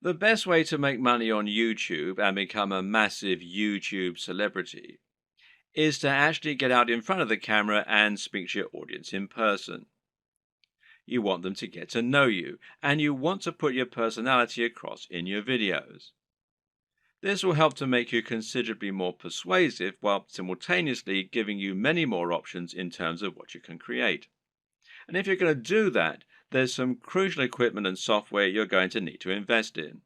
The best way to make money on YouTube and become a massive YouTube celebrity is to actually get out in front of the camera and speak to your audience in person. You want them to get to know you, and you want to put your personality across in your videos. This will help to make you considerably more persuasive while simultaneously giving you many more options in terms of what you can create. And if you're going to do that, there's some crucial equipment and software you're going to need to invest in.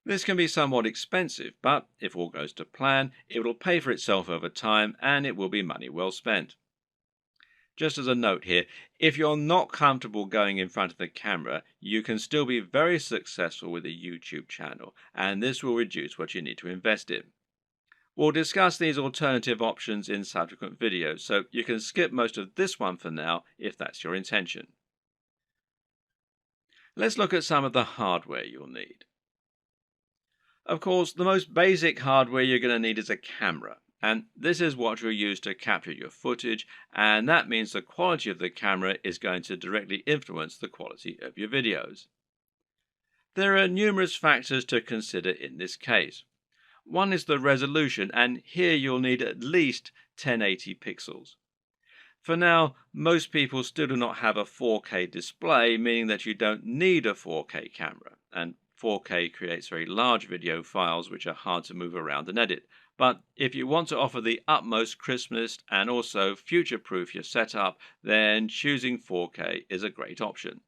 This can be somewhat expensive, but if all goes to plan, it will pay for itself over time and it will be money well spent. Just as a note here, if you're not comfortable going in front of the camera, you can still be very successful with a YouTube channel, and this will reduce what you need to invest in. We'll discuss these alternative options in subsequent videos, so you can skip most of this one for now if that's your intention. Let's look at some of the hardware you'll need. Of course, the most basic hardware you're going to need is a camera, and this is what you'll use to capture your footage, and that means the quality of the camera is going to directly influence the quality of your videos. There are numerous factors to consider in this case. One is the resolution, and here you'll need at least 1080 pixels. For now, most people still do not have a 4K display, meaning that you don't need a 4K camera, and 4K creates very large video files which are hard to move around and edit. But if you want to offer the utmost crispness and also future-proof your setup, then choosing 4K is a great option.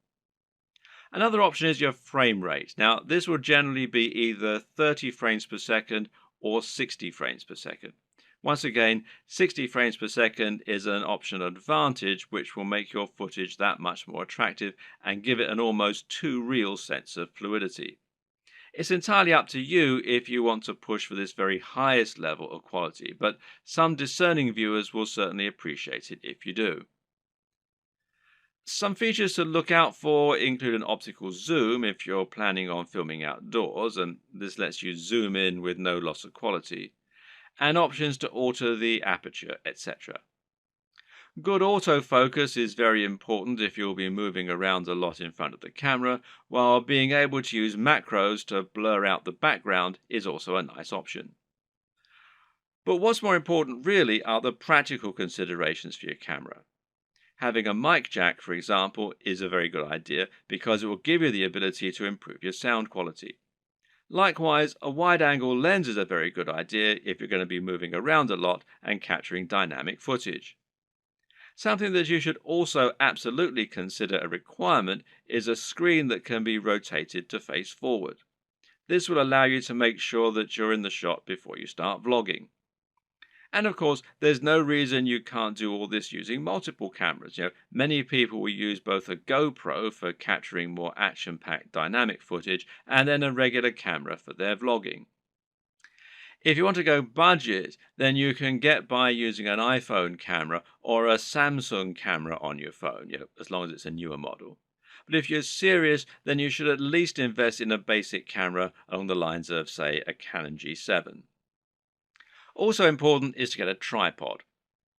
Another option is your frame rate. Now, this will generally be either 30 frames per second or 60 frames per second. Once again, 60 frames per second is an optional advantage which will make your footage that much more attractive and give it an almost too real sense of fluidity. It's entirely up to you if you want to push for this very highest level of quality, but some discerning viewers will certainly appreciate it if you do. Some features to look out for include an optical zoom if you're planning on filming outdoors, and this lets you zoom in with no loss of quality, and options to alter the aperture, etc. Good autofocus is very important if you'll be moving around a lot in front of the camera, while being able to use macros to blur out the background is also a nice option. But what's more important really are the practical considerations for your camera. Having a mic jack, for example, is a very good idea because it will give you the ability to improve your sound quality. Likewise, a wide-angle lens is a very good idea if you're going to be moving around a lot and capturing dynamic footage. Something that you should also absolutely consider a requirement is a screen that can be rotated to face forward. This will allow you to make sure that you're in the shot before you start vlogging. And of course, there's no reason you can't do all this using multiple cameras. Many people will use both a GoPro for capturing more action-packed dynamic footage and then a regular camera for their vlogging. If you want to go budget, then you can get by using an iPhone camera or a Samsung camera on your phone, as long as it's a newer model. But if you're serious, then you should at least invest in a basic camera along the lines of, say, a Canon G7. Also important is to get a tripod.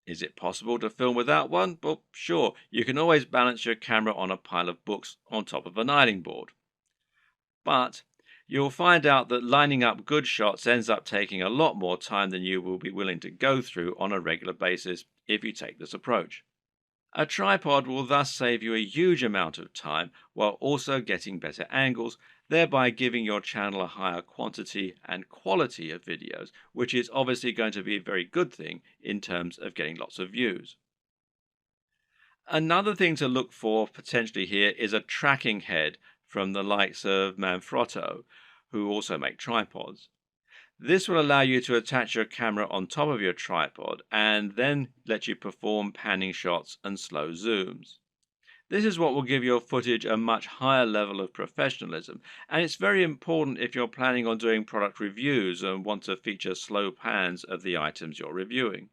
Is it possible to film without one? Well, sure, you can always balance your camera on a pile of books on top of an ironing board. But you'll find out that lining up good shots ends up taking a lot more time than you will be willing to go through on a regular basis if you take this approach. A tripod will thus save you a huge amount of time while also getting better angles, thereby giving your channel a higher quantity and quality of videos, which is obviously going to be a very good thing in terms of getting lots of views. Another thing to look for potentially here is a tracking head from the likes of Manfrotto, who also make tripods. This will allow you to attach your camera on top of your tripod and then let you perform panning shots and slow zooms. This is what will give your footage a much higher level of professionalism, and it's very important if you're planning on doing product reviews and want to feature slow pans of the items you're reviewing.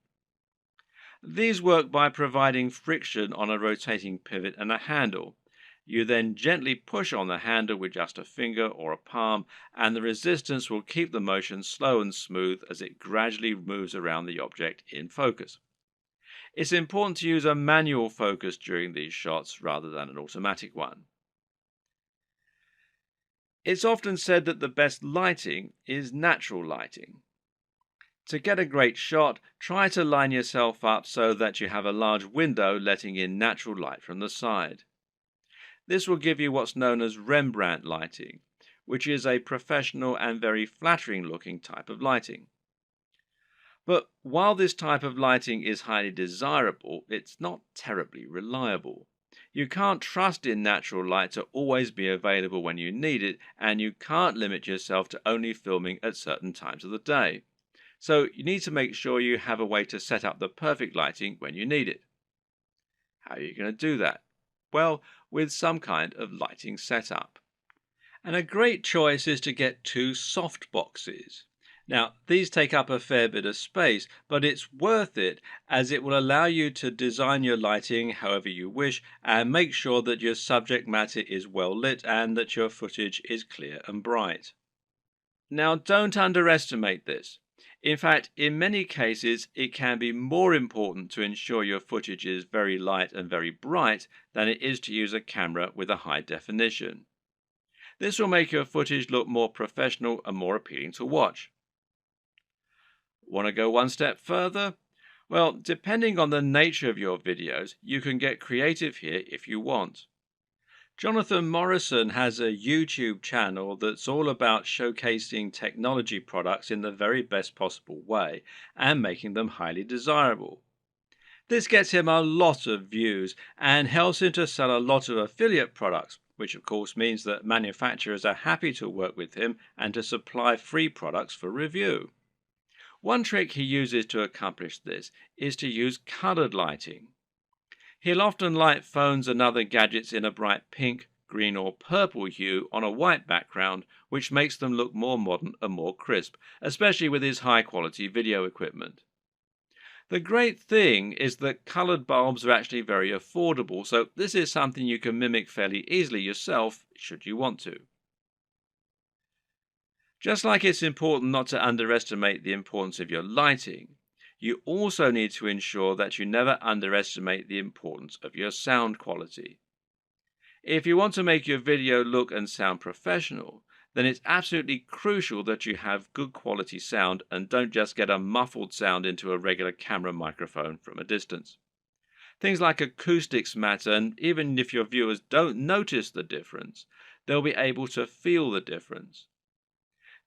These work by providing friction on a rotating pivot and a handle. You then gently push on the handle with just a finger or a palm, and the resistance will keep the motion slow and smooth as it gradually moves around the object in focus. It's important to use a manual focus during these shots rather than an automatic one. It's often said that the best lighting is natural lighting. To get a great shot, try to line yourself up so that you have a large window letting in natural light from the side. This will give you what's known as Rembrandt lighting, which is a professional and very flattering looking type of lighting. But while this type of lighting is highly desirable, it's not terribly reliable. You can't trust in natural light to always be available when you need it, and you can't limit yourself to only filming at certain times of the day. So you need to make sure you have a way to set up the perfect lighting when you need it. How are you going to do that? Well, with some kind of lighting setup. And a great choice is to get two soft boxes. Now, these take up a fair bit of space, but it's worth it as it will allow you to design your lighting however you wish and make sure that your subject matter is well lit and that your footage is clear and bright. Now, don't underestimate this. In fact, in many cases, it can be more important to ensure your footage is very light and very bright than it is to use a camera with a high definition. This will make your footage look more professional and more appealing to watch. Want to go one step further? Well, depending on the nature of your videos, you can get creative here if you want. Jonathan Morrison has a YouTube channel that's all about showcasing technology products in the very best possible way and making them highly desirable. This gets him a lot of views and helps him to sell a lot of affiliate products, which of course means that manufacturers are happy to work with him and to supply free products for review. One trick he uses to accomplish this is to use colored lighting. He'll often light phones and other gadgets in a bright pink, green or purple hue on a white background, which makes them look more modern and more crisp, especially with his high-quality video equipment. The great thing is that colored bulbs are actually very affordable, so this is something you can mimic fairly easily yourself should you want to. Just like it's important not to underestimate the importance of your lighting, you also need to ensure that you never underestimate the importance of your sound quality. If you want to make your video look and sound professional, then it's absolutely crucial that you have good quality sound and don't just get a muffled sound into a regular camera microphone from a distance. Things like acoustics matter, and even if your viewers don't notice the difference, they'll be able to feel the difference.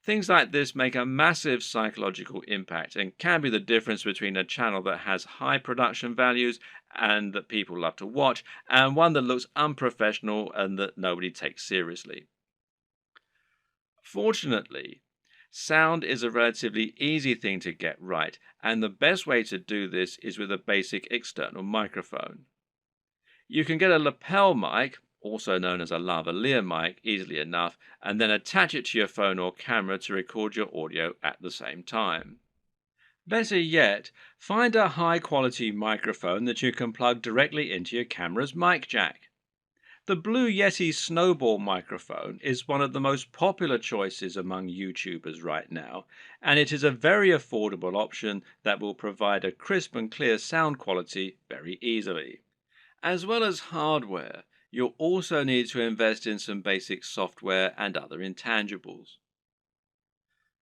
Things like this make a massive psychological impact and can be the difference between a channel that has high production values and that people love to watch, and one that looks unprofessional and that nobody takes seriously. Fortunately, sound is a relatively easy thing to get right, and the best way to do this is with a basic external microphone. You can get a lapel mic, also known as a lavalier mic, easily enough, and then attach it to your phone or camera to record your audio at the same time. Better yet, find a high-quality microphone that you can plug directly into your camera's mic jack. The Blue Yeti Snowball microphone is one of the most popular choices among YouTubers right now, and it is a very affordable option that will provide a crisp and clear sound quality very easily. As well as hardware, you'll also need to invest in some basic software and other intangibles.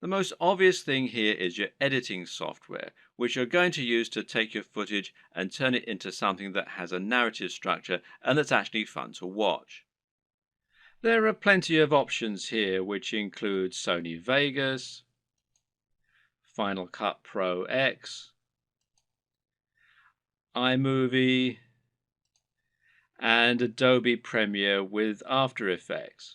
The most obvious thing here is your editing software, which you're going to use to take your footage and turn it into something that has a narrative structure and that's actually fun to watch. There are plenty of options here, which include Sony Vegas, Final Cut Pro X, iMovie, and Adobe Premiere with After Effects.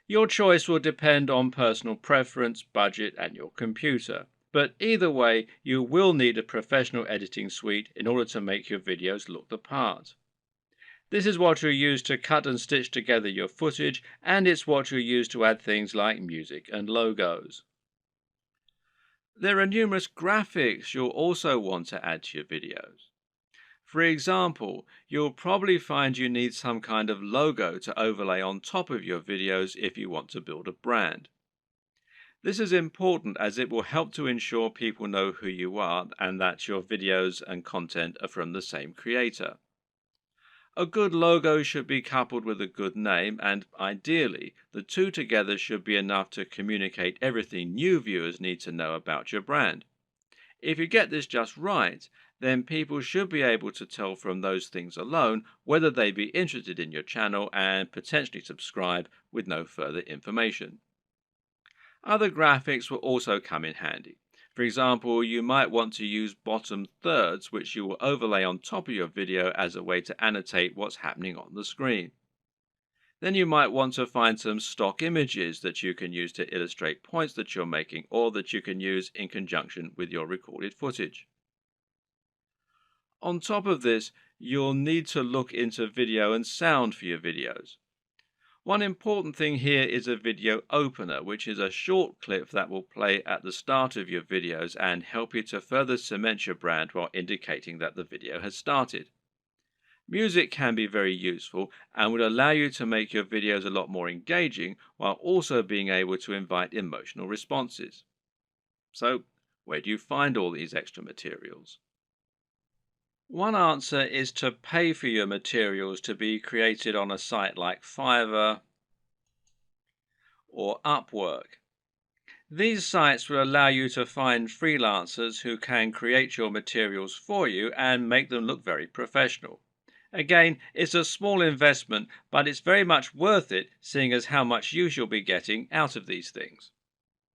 Your choice will depend on personal preference, budget, and your computer. But either way, you will need a professional editing suite in order to make your videos look the part. This is what you'll use to cut and stitch together your footage, and it's what you'll use to add things like music and logos. There are numerous graphics you'll also want to add to your videos. For example, you'll probably find you need some kind of logo to overlay on top of your videos if you want to build a brand. This is important as it will help to ensure people know who you are and that your videos and content are from the same creator. A good logo should be coupled with a good name, and ideally, the two together should be enough to communicate everything new viewers need to know about your brand. If you get this just right, then people should be able to tell from those things alone whether they be interested in your channel and potentially subscribe with no further information. Other graphics will also come in handy. For example, you might want to use bottom thirds, which you will overlay on top of your video as a way to annotate what's happening on the screen. Then you might want to find some stock images that you can use to illustrate points that you're making or that you can use in conjunction with your recorded footage. On top of this, you'll need to look into video and sound for your videos. One important thing here is a video opener, which is a short clip that will play at the start of your videos and help you to further cement your brand while indicating that the video has started. Music can be very useful and would allow you to make your videos a lot more engaging while also being able to invite emotional responses. So, where do you find all these extra materials? One answer is to pay for your materials to be created on a site like Fiverr or Upwork. These sites will allow you to find freelancers who can create your materials for you and make them look very professional. Again, it's a small investment, but it's very much worth it, seeing as how much use you'll be getting out of these things.